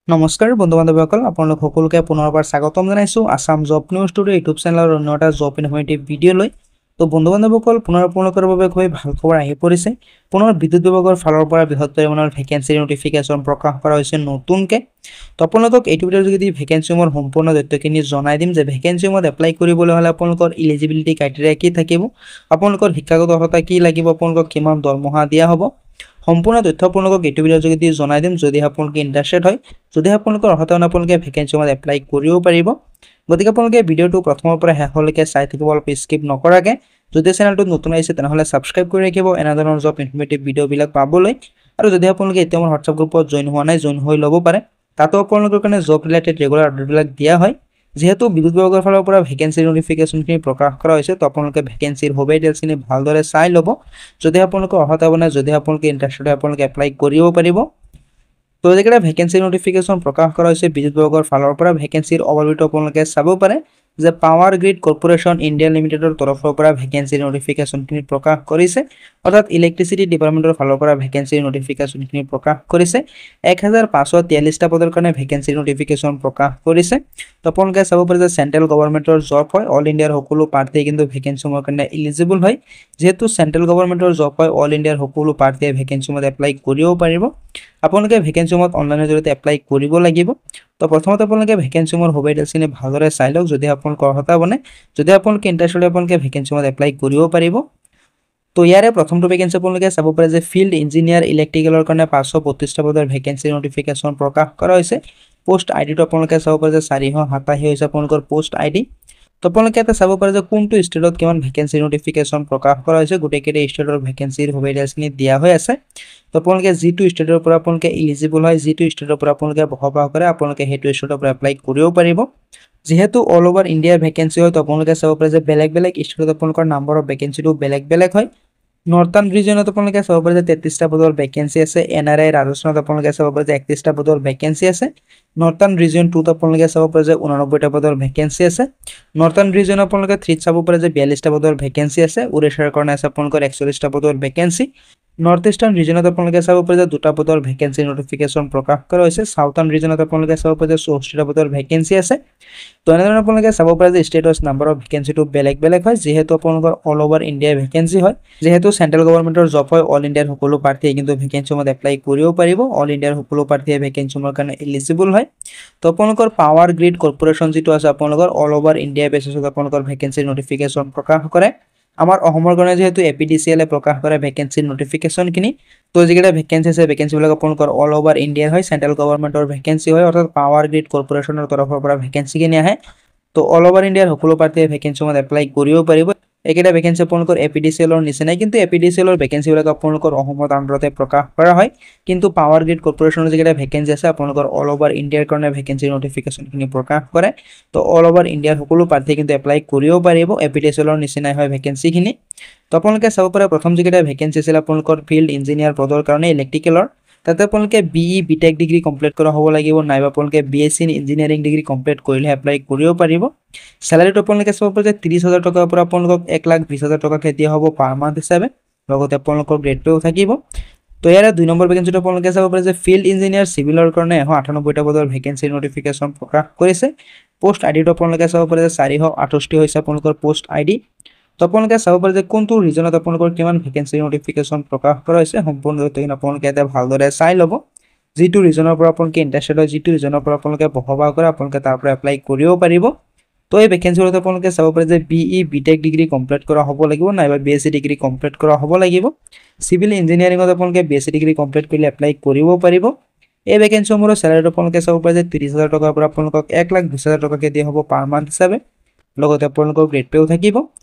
নমস্কাৰ বন্ধু বান্ধৱীসকল আপোনালোক সকলোকে পুনৰবাৰ স্বাগতম জনাইছো Assam job news today YouTube চেনেলৰ অন্য এটা জব ইনফৰমেটিভ ভিডিঅ' লৈ তো বন্ধু বান্ধৱীসকল পুনৰ আপোনালোকৰ বাবে খুব ভাল খবৰ আহি পৰিছে পুনৰ বিদ্যুৎ বিভাগৰ ফালৰ পৰা বৃহৎ পৰিমাণৰ ভেকেন্সি নটিফিকেশ্যন প্ৰকাশ কৰা হৈছে নতুনকৈ তো আপোনালোকক এইটো ভিডিঅ'ৰ যোগেদি ভেকেন্সিসমূহৰ সম্পূৰ্ণ তথ্যখিনি জনাই দিম যে ভেকেন্সিসমূহত এপ্লাই কৰিবলৈ হ'লে আপোনালোকৰ ইলিজিবিলিটি ক্ৰাইটেৰিয়া কি থাকিব আপোনালোকৰ শিক্ষাগত অৰ্হতা কি লাগিব আপোনালোকক কিমান দৰমহা দিয়া হ'ব সম্পূৰ্ণ তথ্য আপোনালোকক এইটো ভিডিঅ'ৰ যোগেদি জনাই দিম যদি আপোনালোকে ইণ্টাৰেষ্টেড হয় যদি আপোনালোকৰ অৰ্হতা আপোনালোকে ভেকেন্সিসমূহত এপ্লাই কৰিব পাৰিব গতিকে আপোনালোকে ভিডিঅ'টো প্ৰথমৰ পৰা শেষলৈকে চাই থাকিব অলপ স্কিপ নকৰাকৈ যদি চেনেলটো নতুন আহিছে তেনেহ'লে ছাবস্ক্ৰাইব কৰি ৰাখিব এনেধৰণৰ জব ইনফৰমেটিভ ভিডিঅ'বিলাক পাবলৈ আৰু যদি আপোনালোকে এতিয়া মোৰ হোৱাটছআপ গ্ৰুপত জইন হোৱা নাই জইন হৈ ল'ব পাৰে তাতো আপোনালোকৰ কাৰণে জব ৰিলেটেড ৰেগুলাৰ আপডেটবিলাক দিয়া হয় যেহেতু বিদ্যুৎ বিভাগৰ ফালৰ পৰা ভেকেন্সি নটিফিকেশ্যনখিনি প্ৰকাশ কৰা হৈছে তো আপোনালোকে ভেকেন্সিৰ সবে ডিটেইলছখিনি ভালদৰে চাই ল'ব যদি আপোনালোকৰ অৰ্হতা বনায় যদি আপোনালোকে ইণ্টাৰেষ্টেড হয় আপোনালোকে এপ্লাই কৰিব পাৰিব তো যেটা ভেকেন্সি নটিফিকেশ্যন প্ৰকাশ কৰা হৈছে বিদ্যুৎ বিভাগৰ ফালৰ পৰা ভেকেন্সিৰ অভাৰভিউ আপোনালোকে চাব পাৰে যে পাৱাৰ গ্ৰিড কৰ্পোৰেশ্যন ইণ্ডিয়া লিমিটেডৰ তৰফৰ পৰা ভেকেন্সি নটিফিকেশ্যনখিনি প্ৰকাশ কৰিছে অৰ্থাৎ ইলেক্ট্ৰিচিটি ডিপাৰ্টমেণ্টৰ ফালৰ পৰা ভেকেন্সি নটিফিকেশ্যনখিনি প্ৰকাশ কৰিছে 1543টা পদৰ কাৰণে ভেকেন্সি নটিফিকেশ্যন প্ৰকাশ কৰিছে তো আপোনালোকে চাব পাৰে যে চেণ্ট্ৰেল গভৰ্ণমেণ্টৰ জব হয় অল ইণ্ডিয়াৰ সকলো প্ৰাৰ্থীয়ে কিন্তু ভেকেন্সিসমূহৰ কাৰণে ইলিজিবল হয় যেহেতু চেণ্ট্ৰেল গভৰ্ণমেণ্টৰ জব হয় অল ইণ্ডিয়াৰ সকলো প্ৰাৰ্থীয়ে ভেকেন্সিসমূহত এপ্লাই কৰিব পাৰিব আপোনালোকে ভেকেন্সিসমূহত অনলাইনৰ জৰিয়তে এপ্লাই কৰিব লাগিব তো প্ৰথমতে আপোনালোকে ভেকেন্সিসমূহৰ সবে ডিটেইলছখিনি ভালদৰে চাই লওক যদি আপোনালোকৰ অৰ্হতা বনে যদি আপোনালোকে ইণ্টাৰেষ্টেড হয় আপোনালোকে ভেকেন্সিসমূহত এপ্লাই কৰিব পাৰিব তো ইয়াৰে প্ৰথমটো ভেকেন্সি আপোনালোকে চাব পাৰে যে ফিল্ড ইঞ্জিনিয়াৰ ইলেক্ট্ৰিকেলৰ কাৰণে 532টা পদৰ ভেকেন্সি নটিফিকেশ্যন প্ৰকাশ কৰা হৈছে পোষ্ট আইডিটো আপোনালোকে চাব পাৰে যে 487 হৈছে আপোনালোকৰ পোষ্ট আইডি তো আপোনালোকে এটা চাব পাৰে যে কোনটো ষ্টেটত কিমান ভেকেন্সি নটিফিকেশ্যন প্ৰকাশ কৰা হৈছে গোটেইকেইটা ষ্টেটৰ ভেকেন্সিৰ সবে ডিটেইলছখিনি দিয়া হৈ আছে তো আপোনালোকে যিটো ষ্টেটৰ পৰা আপোনালোকে ইলিজিবল হয় যিটো ষ্টেটৰ পৰা আপোনালোকে বসবাস কৰে আপোনালোকে সেইটো ষ্টেটৰ পৰা এপ্লাই কৰিব পাৰিব যেহেতু অল ওভাৰ ইণ্ডিয়াৰ ভেকেন্সি হয় তো আপোনালোকে চাব পাৰে যে বেলেগ বেলেগ ষ্টেটত আপোনালোকৰ নাম্বাৰ অফ ভেকেন্সিটো বেলেগ বেলেগ হয় নৰ্থাৰ্ন ৰিজনত আপোনালোকে চাব পাৰে যে 33টা পদৰ ভেকেন্সি আছে এনআৰআই ৰাজস্থানত আপোনালোকে চাব পাৰে যে 31টা পদৰ ভেকেন্সি আছে নৰ্থাৰ্ন ৰিজন 2ত আপোনালোকে চাব পাৰে যে 89টা পদৰ ভেকেন্সি আছে নৰ্থাৰ্ন ৰিজন আপোনালোকে 3ত চাব পাৰে যে 42টা পদৰ ভেকেন্সি আছে উৰিষ্যাৰ কাৰণে আছে আপোনালোকৰ 41টা পদৰ ভেকেন্সি নৰ্থ ইস্টাৰ্ন ৰিজনত আপোনালোকে চাব পাৰে যে 2টা পদৰ ভেকেন্সি নটিফিকেশ্যন প্ৰকাশ কৰা হৈছে সাউথাৰ্ন ৰিজনত আপোনালোকে চাব পাৰে যে 64টা পদৰ ভেকেন্সি আছে তো এনেধৰণৰ আপোনালোকে চাব পাৰে যে ষ্টেটছ নাম্বাৰ অফ ভেকেন্সিটো বেলেগ বেলেগ হয় যেহেতু আপোনালোকৰ অল ওভাৰ ইণ্ডিয়া ভেকেন্সি হয় যেহেতু চেণ্ট্ৰেল গভৰ্ণমেণ্টৰ জব হয় অল ইণ্ডিয়াৰ সকলো প্ৰাৰ্থীয়ে কিন্তু ভেকেন্সিসমূহত এপ্লাই কৰিব পাৰিব অল ইণ্ডিয়াৰ সকলো প্ৰাৰ্থীয়ে ভেকেন্সিসমূহৰ কাৰণে এলিজিবল হয় তো আপোনালোকৰ পাৱাৰ গ্ৰিড কৰ্পোৰেশ্যন যিটো আছে আপোনালোকৰ অল ওভাৰ ইণ্ডিয়া বেচিছত আপোনালোকৰ ভেকেন্সি নটিফিকেশ্যন প্ৰকাশ কৰে আমাৰ অসমৰ কাৰণে যেহেতু এপিডিচিএল প্ৰকাশ কৰে ভেকেন্সি নটিফিকেশ্যনখিনি তো যিকেইটা ভেকেন্সি আছে ভেকেন্সিবিলাক আপোনালোকৰ অল ওভাৰ ইণ্ডিয়াৰ হয় চেণ্ট্ৰেল গভৰ্ণমেণ্টৰ ভেকেন্সি হয় অৰ্থাৎ পাৱাৰ গ্ৰিড কৰ্পোৰেশ্যনৰ তৰফৰ পৰা ভেকেন্সিখিনি আহে তো অল ওভাৰ ইণ্ডিয়াৰ সকলো প্ৰাৰ্থীয়ে ভেকেন্সিসমূহত এপ্লাই কৰিব পাৰিব একেটা ভেকেন্সি আপোনালোকৰ এপিডিচিএলৰ নিচিনাই কিন্তু এপিডিচিএলৰ ভেকেন্সিবিলাক আপোনালোকৰ অসমৰ আণ্ডাৰতে প্ৰকাশ কৰা হয় কিন্তু পাৱাৰ গ্ৰিড কৰ্পোৰেশ্যনৰ যিকেইটা ভেকেন্সি আছে আপোনালোকৰ অল ওভাৰ ইণ্ডিয়াৰ কাৰণে ভেকেন্সি নটিফিকেশ্যনখিনি প্ৰকাশ কৰে তো অল ওভাৰ ইণ্ডিয়াৰ সকলো প্ৰাৰ্থীয়ে কিন্তু এপ্লাই কৰিব পাৰিব এপিডিচিএলৰ নিচিনাই হয় ভেকেন্সিখিনি তো আপোনালোকে চাব পাৰে প্ৰথম যিকেইটা ভেকেন্সি আছিল আপোনালোকৰ ফিল্ড ইঞ্জিনিয়াৰ পদৰ কাৰণে ইলেক্ট্ৰিকেলৰ তাতে আপোনালোকে বিই বিটেক ডিগ্ৰী কমপ্লিট কৰা হ'ব লাগিব নাইবা আপোনালোকে বিএছচি ইঞ্জিনিয়াৰিং ডিগ্ৰী কমপ্লিট কৰিলে এপ্লাই কৰিব পাৰিব স্যালাৰিটো আপোনালোকে চাব পাৰে যে 30,000 টকাৰ পৰা আপোনালোকক 1,20,000 টকাকৈ দিয়া হ'ব পাৰ মান্থ হিচাপে লগতে আপোনালোকৰ গ্ৰেড পেও থাকিব তো ইয়াৰে 2 নম্বৰ ভেকেন্সিটো আপোনালোকে চাব পাৰে যে ফিল্ড ইঞ্জিনিয়াৰ চিভিলৰ কাৰণে 198টা পদৰ ভেকেন্সি নটিফিকেশ্যন প্ৰকাশ কৰিছে পোষ্ট আইডিটো আপোনালোকে চাব পাৰে যে 468 হৈছে আপোনালোকৰ পোষ্ট আইডি তো আপোনালোকে চাব পাৰে যে কোনটো ৰিজনত আপোনালোকৰ কিমান ভেকেন্সি নটিফিকেশ্যন প্ৰকাশ কৰা হৈছে সম্পূৰ্ণ তথ্যখিনি আপোনালোকে এটা ভালদৰে চাই ল'ব যিটো ৰিজনৰ পৰা আপোনালোকে ইণ্টাৰেষ্টেড হয় যিটো ৰিজনৰ পৰা আপোনালোকে বসবাস কৰে আপোনালোকে তাৰ পৰা এপ্লাই কৰিব পাৰিব তো এই ভেকেন্সিবোৰত আপোনালোকে চাব পাৰে যে বিই বিটেক ডিগ্ৰী কমপ্লিট কৰা হ'ব লাগিব নাইবা বিএছচি ডিগ্ৰী কমপ্লিট কৰা হ'ব লাগিব চিভিল ইঞ্জিনিয়াৰিঙত আপোনালোকে বিএছচি ডিগ্ৰী কমপ্লিট কৰিলে এপ্লাই কৰিব পাৰিব এই ভেকেন্সিসমূহৰ চেলাৰিটো আপোনালোকে চাব পাৰে যে 30,000 টকাৰ পৰা আপোনালোকক 1,20,000 টকাকৈ দিয়া হ'ব পাৰ মান্থ হিচাপে লগতে আপোনালোকৰ গ্ৰেড পেও থাকিব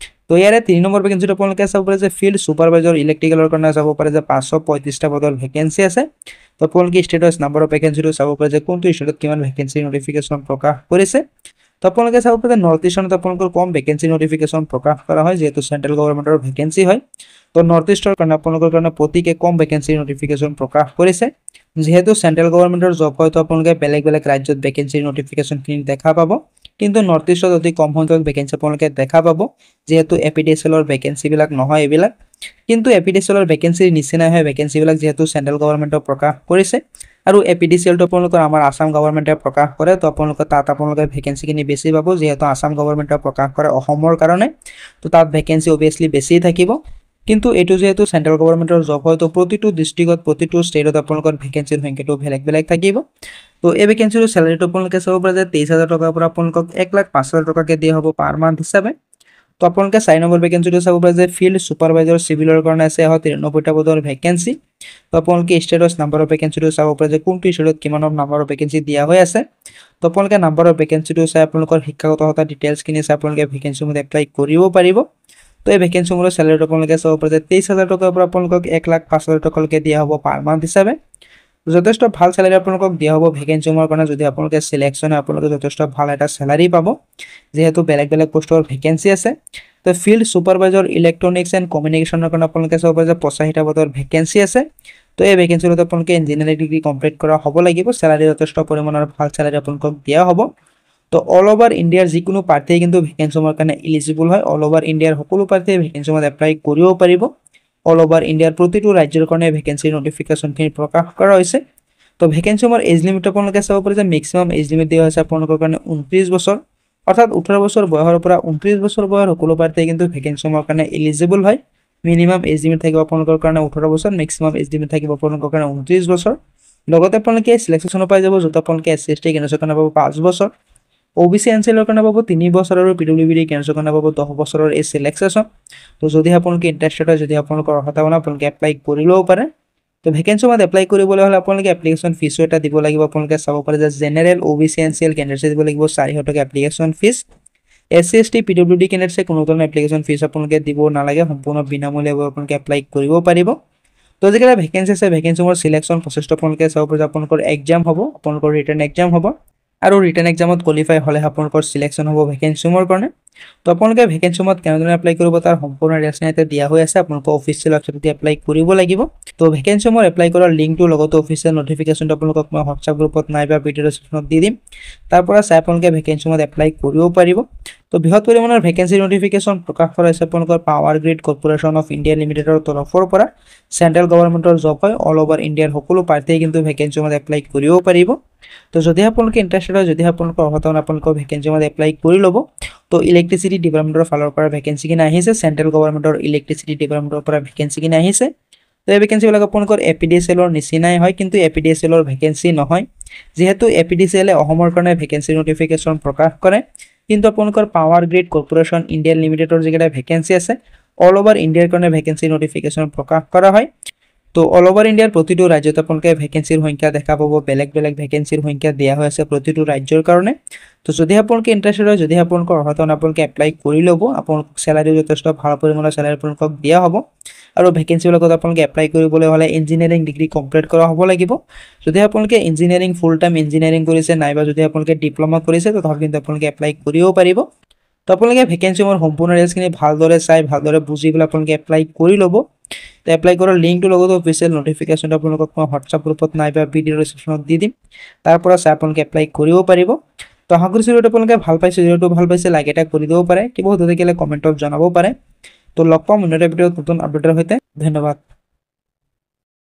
তো ইয়াৰে 3 নম্বৰ ভেকেন্সিটো আপোনালোকে চাব পাৰে যে ফিল্ড ছুপাৰভাইজাৰ ইলেক্ট্ৰিকেলৰ কাৰণে চাব পাৰে যে 535টা পদৰ ভেকেন্সি আছে তো আপোনালোকে ষ্টেটাছ নাম্বাৰ অফ ভেকেন্সিটো চাব পাৰে যে কোনটো ষ্টেটত কিমান ভেকেন্সি নটিফিকেশ্যন প্ৰকাশ কৰিছে তো আপোনালোকে চাব পাৰে নৰ্থ ইষ্টত আপোনালোকৰ কম ভেকেন্সি নটিফিকেশ্যন প্ৰকাশ কৰা হয় যেহেতু চেণ্ট্ৰেল গভৰ্ণমেণ্টৰ ভেকেন্সি হয় তো নৰ্থ ইষ্টৰ কাৰণে আপোনালোকৰ কাৰণে প্ৰতিকে কম ভেকেন্সি নটিফিকেশ্যন প্ৰকাশ কৰিছে যেহেতু চেণ্ট্ৰেল গভৰ্ণমেণ্টৰ জব হয় তো আপোনালোকে বেলেগ বেলেগ ৰাজ্যত ভেকেন্সি নটিফিকেশ্যনখিনি দেখা পাব কিন্তু নৰ্থ ইষ্টত অতি কম সংখ্যক ভেকেন্সি আপোনালোকে দেখা পাব যেহেতু এপিডিচিএলৰ ভেকেন্সিবিলাক নহয় এইবিলাক কিন্তু এপিডিচিএলৰ ভেকেন্সিৰ নিচিনাই হয় ভেকেন্সিবিলাক যেহেতু চেণ্ট্ৰেল গভৰ্ণমেণ্টৰ প্ৰকাশ কৰিছে আৰু এপিডিচিএলটো আপোনালোকৰ আমাৰ আসাম গভৰ্ণমেণ্টে প্ৰকাশ কৰে তো আপোনালোকে তাত আপোনালোকে ভেকেন্সিখিনি বেছি পাব যেহেতু আসাম গভৰ্ণমেণ্টে প্ৰকাশ কৰে অসমৰ কাৰণে তো তাত ভেকেন্সি অবভিয়াছলি বেছি থাকিব কিন্তু এইটো যেহেতু সেন্ট্ৰেল গভৰ্ণমেণ্টৰ জব হয় তো প্ৰতিটো ডিস্ট্ৰিক্টত প্ৰতিটো ষ্টেটত আপোনালোকৰ ভেকেন্সিৰ সংখ্যাটো বেলেগ বেলেগ থাকিব তো এই ভেকেন্সিৰ স্যালাৰিটো আপোনালোকে চাব পাৰে যে 23000 টকাৰ পৰা আপোনালোকক 1,05,000 টকাকে দিয়া হ'ব পাৰ মান্থ হিচাপে তো আপোনালোকে 4 নম্বৰ ভেকেন্সিটো চাব পাৰে যে ফিল্ড সুপাৰভাইজাৰ সিভিলৰ কাৰণে আছে 93টা পদৰ ভেকেন্সি তো আপোনালোকে ষ্টেটাছ নাম্বাৰ অফ ভেকেন্সিটো চাব পাৰে যে কোনটো ষ্টেটত কিমান নাম্বাৰ অফ ভেকেন্সি দিয়া হৈ আছে তো আপোনালোকে নাম্বাৰ অফ ভেকেন্সিটো চাই আপোনালোকৰ শিক্ষাগত হতা ডিটেইলছখিনি চাই আপোনালোকে ভেকেন্সিসমূহ এপ্লাই কৰিব পাৰিব তো এই ভেকেন্সিসমূহৰ স্যালাৰিটো আপোনালোকে চাব পাৰে যে 23000 টকাৰ পৰা আপোনালোকক 1,05,000 টকালৈকে দিয়া হ'ব পাৰ মান্থ হিচাপে যথেষ্ট ভাল স্যালাৰি আপোনালোকক দিয়া হ'ব ভেকেন্সিসমূহৰ কাৰণে যদি আপোনালোকে সিলেকশন হয় আপোনালোকে যথেষ্ট ভাল এটা স্যালাৰি পাব যেহেতু বেলেগ বেলেগ পোষ্টৰ ভেকেন্সি আছে তো ফিল্ড সুপাৰভাইজাৰ ইলেক্ট্ৰনিক্স এণ্ড কমিউনিকেশ্যনৰ কাৰণে আপোনালোকে চাব পাৰে যে 85টা পদৰ ভেকেন্সি আছে তো এই ভেকেন্সিত আপোনালোকে ইঞ্জিনিয়াৰিং ডিগ্ৰী কমপ্লিট কৰা হ'ব লাগিব স্যালাৰি যথেষ্ট পৰিমাণৰ ভাল স্যালাৰি আপোনালোকক দিয়া হ'ব তো অল ওভাৰ ইণ্ডিয়াৰ যিকোনো প্ৰাৰ্থীয়ে কিন্তু ভেকেন্সিৰ কাৰণে এলিজিবল হয় অল ওভাৰ ইণ্ডিয়াৰ সকলো প্ৰাৰ্থীয়ে ভেকেন্সিত এপ্লাই কৰিব পাৰিব অল ওভাৰ ইণ্ডিয়াৰ প্ৰতিটো ৰাজ্যৰ কাৰণে ভেকেন্সিৰ নোটিফিকেশনখিনি প্ৰকাশ কৰা হৈছে তো ভেকেন্সিৰ এজ লিমিট আপোনালোকে চাব পাৰে যে মেক্সিমাম এজ লিমিট দিয়া হৈছে আপোনালোকৰ কাৰণে 29 বছৰ অৰ্থাৎ 18 বছৰ বয়সৰ পৰা 29 বছৰ বয়সৰ সকলো প্ৰাৰ্থীয়ে কিন্তু ভেকেন্সিৰ কাৰণে এলিজিবল হয় মিনিমাম এজ লিমিট থাকিব আপোনালোকৰ কাৰণে 18 বছৰ মেক্সিমাম এজ লিমিট থাকিব আপোনালোকৰ কাৰণে 29 বছৰ লগতে আপোনালোকে সিলেকশন পাই যাব যত আপোনালোকে এসসি কেনেছৰ কাৰণে পাব 5 বছৰ ওবিসি এনসিএলৰ কাৰণে পাব 3 বছৰ আৰু পিডব্লিউডি কেনেছৰ কাৰণে পাব 10 বছৰৰ এই সিলেকশন তো যদি আপোনালোকে ইন্টাৰেষ্টেড হয় যদি আপোনালোকৰ অৰ্হতা আছে আপোনালোকে এপ্লাই কৰি লব পাৰে তো ভেকেন্সিত এপ্লাই কৰিবলৈ হলে আপোনালোকে এপ্লিকেশন ফিস এটা দিব লাগিব আপোনালোকে চাব পাৰে যে জেনাৰেল ওবিসি এনসিএল কেন্ডিডেটছ দিব লাগিব 400 টকা এপ্লিকেশন ফিস এসসি এসটি পিডব্লিউডি কেন্ডিডেটছে কোনো ধৰণৰ এপ্লিকেশন ফিস আপোনালোকে দিব নালাগে সম্পূৰ্ণ বিনামূলীয়াভাৱে আপোনালোকে এপ্লাই কৰিব পাৰিব তো যেটা ভেকেন্সি আছে ভেকেন্সিৰ সিলেকশন প্ৰচেছটো আপোনালোকে চাব পাৰে আপোনালোকৰ এক্সাম হ'ব আপোনালোকৰ ৰিটেন এক্সাম হ'ব আৰু ৰিটেন এক্সামত কোৱালিফাই হলে আপোনালোকৰ সিলেকশন হ'ব ভেকেন্সিৰ কাৰণে তো আপোনালোকে ভেকেন্সিত কেনেদৰে এপ্লাই কৰিব তাৰ সম্পূৰ্ণ ৰেচনেতে দিয়া হৈ আছে আপোনালোকৰ অফিচিয়েল ওয়েবসাইটতে এপ্লাই কৰিব লাগিব তো ভেকেন্সিত এপ্লাই কৰাৰ লিংকটো লগতে অফিচিয়েল নোটিফিকেশনটো আপোনালোকক মই হোৱাটছআপ গ্ৰুপত নাইবা ভিডিও ডেসক্ৰিপচনত দি দিম তাৰ পৰা চাই আপোনালোকে ভেকেন্সিত এপ্লাই কৰিব পাৰিব তো বৃহৎ পৰিমাণৰ ভেকেন্সি নোটিফিকেশন প্ৰকাশ কৰা হৈছে আপোনালোকৰ power grid corporation of India লিমিটেডৰ তৰফৰ পৰা সেন্ট্ৰেল গভৰ্ণমেণ্টৰ জব হয় অল ওভাৰ ইণ্ডিয়াৰ সকলো প্ৰাৰ্থীয়ে কিন্তু ভেকেন্সিত এপ্লাই কৰিব পাৰিব তো যদি আপোনালোকে ইন্টাৰেষ্টেড হয় যদি আপোনালোকৰ অৰ্হতা আপোনালোকৰ ভেকেন্সিত এপ্লাই কৰি ল'ব তো ইলেক্ট্ৰিচিটি ডিপাৰ্টমেণ্টৰ ফালৰ পৰা ভেকেন্সি কিনে আহিছে সেন্ট্ৰেল গভৰ্ণমেণ্টৰ ইলেক্ট্ৰিচিটি ডিপাৰ্টমেণ্টৰ পৰা ভেকেন্সি কিনে আহিছে তো এই ভেকেন্সিবিলাক আপোনালোকৰ এপিডিএছএলৰ নিচিনাই হয় কিন্তু এপিডিএছএলৰ ভেকেন্সি নহয় যেহেতু এপিডিএছএলে অসমৰ কাৰণে ভেকেন্সি নোটিফিকেশন প্ৰকাশ কৰে কিন্তু আপোনালোকৰ পাৱাৰ গ্ৰিড কৰ্পোৰেচন ইণ্ডিয়া লিমিটেডৰ যিকেইটা ভেকেন্সি আছে অল ওভাৰ ইণ্ডিয়াৰ কাৰণে ভেকেন্সি নোটিফিকেশন প্ৰকাশ কৰা হয় তো অল ওভাৰ ইণ্ডিয়াৰ প্ৰতিটো ৰাজ্যত আপোনালোকে ভেকেন্সিৰ সংখ্যা দেখা পাব বেলেগ বেলেগ ভেকেন্সিৰ সংখ্যা দিয়া হৈ আছে প্ৰতিটো ৰাজ্যৰ কাৰণে তো যদি আপোনালোকে ইন্টাৰেষ্টেড হয় যদি আপোনালোকৰ অৰ্হতা আপোনালোকে এপ্লাই কৰি ল'ব আপোনালোকক স্যালাৰি যথেষ্ট ভাল পৰিমাণৰ স্যালাৰি আপোনালোকক দিয়া হ'ব আৰু ভেকেন্সিবিলাকত আপোনালোকে এপ্লাই কৰিবলৈ হলে ইঞ্জিনিয়াৰিং ডিগ্ৰী কমপ্লিট কৰা হ'ব লাগিব যদি আপোনালোকে ইঞ্জিনিয়াৰিং ফুল টাইম ইঞ্জিনিয়াৰিং কৰিছে নাইবা যদি আপোনালোকে ডিপ্লোমা কৰিছে তো কিন্তু আপোনালোকে এপ্লাই কৰিব পাৰিব তো আপোনালোকে ভেকেন্সিৰ সম্পূৰ্ণ ৰেজখিনি ভালদৰে চাই ভালদৰে বুজি পেলাই আপোনালোকে এপ্লাই কৰি ল'ব তো এপ্লাই কৰাৰ লিংকটো লগতে অফিচিয়েল নোটিফিকেশনটো আপোনালোকক মই হোৱাটছআপ গ্ৰুপত নাইবা ভিডিও ডেসক্ৰিপচনত দি দিম তাৰ পৰা চাই আপোনালোকে এপ্লাই কৰিব পাৰিব তো আশা কৰিছোঁ আপোনালোকে ভাল পাইছে যেটো ভাল পাইছে লাইক এটা কৰি দিব পাৰে কিবা হতে থাকিলে কমেন্টত জনাব পাৰে তো লগ পাম অন্য এটা ভিডিঅ'ত নতুন আপডেটৰ সৈতে ধন্যবাদ